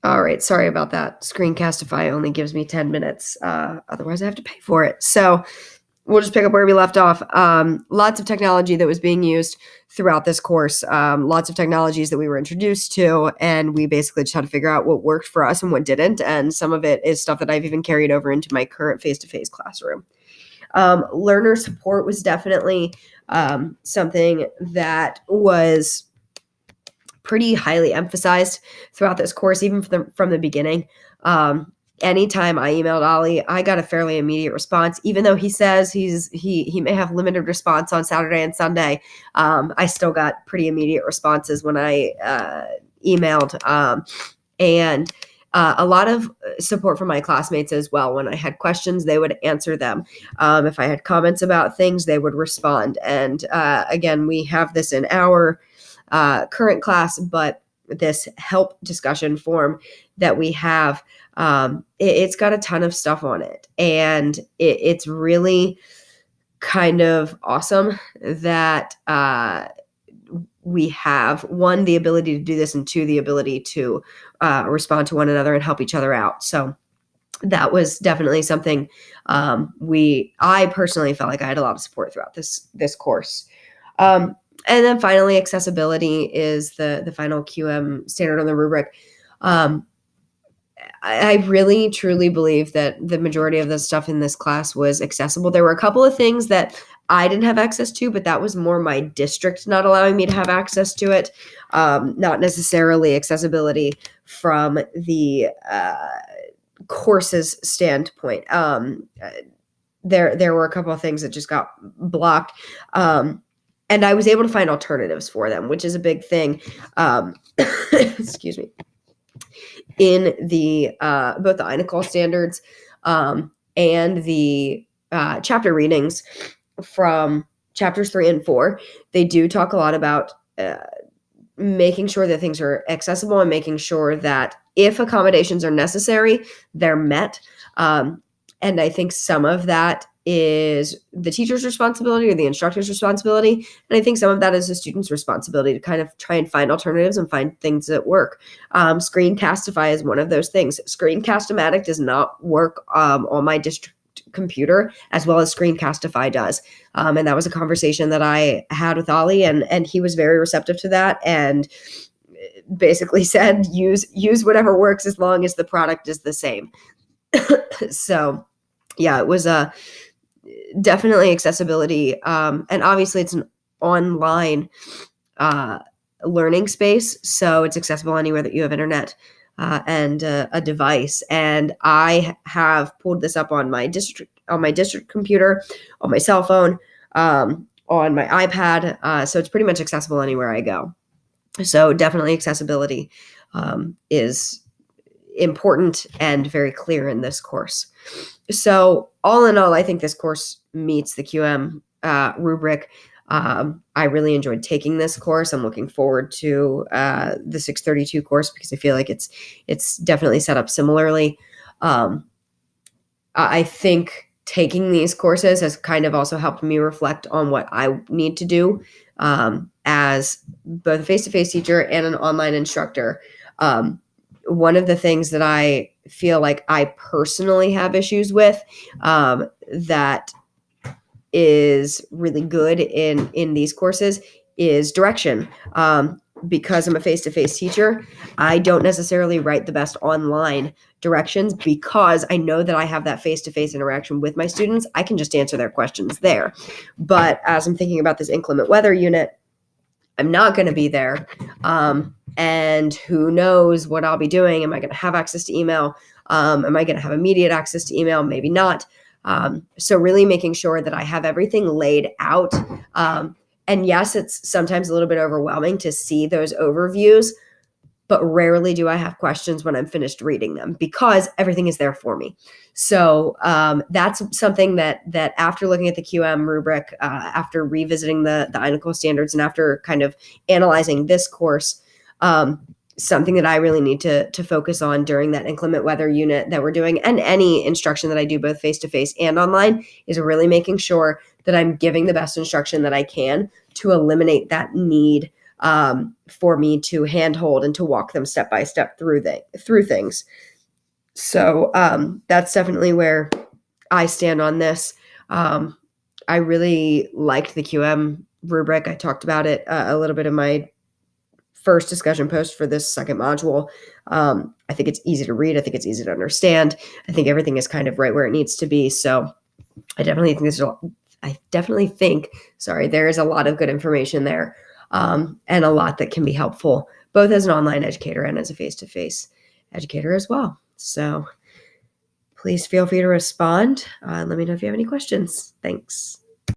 All right, sorry about that. Screencastify only gives me 10 minutes. Otherwise, I have to pay for it. So we'll just pick up where we left off. Lots of technology that was being used throughout this course. Lots of technologies that we were introduced to, and we basically just had to figure out what worked for us and what didn't. And some of it is stuff that I've even carried over into my current face-to-face classroom. Learner support was definitely something that was pretty highly emphasized throughout this course, even from the beginning. Anytime I emailed Ollie, I got a fairly immediate response, even though he says he may have limited response on Saturday and Sunday. I still got pretty immediate responses when I emailed, and a lot of support from my classmates as well. When I had questions, they would answer them. If I had comments about things, they would respond. And again, we have this in our current class, but this help discussion form that we have, it's got a ton of stuff on it. And it's really kind of awesome that we have, one, the ability to do this, and two, the ability to respond to one another and help each other out. So that was definitely something I personally felt like I had a lot of support throughout this course. And then finally, accessibility is the final QM standard on the rubric. I really truly believe that the majority of the stuff in this class was accessible. There were a couple of things that I didn't have access to, but that was more my district not allowing me to have access to it, not necessarily accessibility from the course's standpoint. There were a couple of things that just got blocked. And I was able to find alternatives for them, which is a big thing. Excuse me. In the both the INACOL standards and the chapter readings from chapters 3 and 4, they do talk a lot about making sure that things are accessible and making sure that if accommodations are necessary, they're met. And I think some of that is the teacher's responsibility or the instructor's responsibility. And I think some of that is the student's responsibility to kind of try and find alternatives and find things that work. Screencastify is one of those things. Screencast-O-Matic does not work on my district computer as well as Screencastify does. And that was a conversation that I had with Ollie, and he was very receptive to that and basically said, use whatever works as long as the product is the same. So yeah, it was definitely accessibility. And obviously it's an online learning space, so it's accessible anywhere that you have internet and a device. And I have pulled this up on my district computer, on my cell phone, on my iPad. So it's pretty much accessible anywhere I go. So definitely accessibility is important and very clear in this course. So all in all, I think this course meets the QM rubric. I really enjoyed taking this course. I'm looking forward to the 632 course because I feel like it's definitely set up similarly. I think taking these courses has kind of also helped me reflect on what I need to do as both a face-to-face teacher and an online instructor. One of the things that I feel like I personally have issues with that is really good in these courses is direction. Because I'm a face-to-face teacher, I don't necessarily write the best online directions because I know that I have that face-to-face interaction with my students. I can just answer their questions there. But as I'm thinking about this inclement weather unit, I'm not going to be there. And who knows what I'll be doing? Am I going to have access to email? Am I going to have immediate access to email? Maybe not. So really making sure that I have everything laid out. And yes, it's sometimes a little bit overwhelming to see those overviews, but rarely do I have questions when I'm finished reading them because everything is there for me. So that's something that after looking at the QM rubric, after revisiting the INACOL standards, and after kind of analyzing this course, something that I really need to focus on during that inclement weather unit that we're doing, and any instruction that I do both face-to-face and online, is really making sure that I'm giving the best instruction that I can to eliminate that need for me to handhold and to walk them step by step through things. So that's definitely where I stand on this. I really liked the QM rubric. I talked about it a little bit in my first discussion post for this second module. I think it's easy to read. I think it's easy to understand. I think everything is kind of right where it needs to be. So I definitely think there is a lot of good information there, and a lot that can be helpful, both as an online educator and as a face-to-face educator as well. So please feel free to respond. Let me know if you have any questions. Thanks.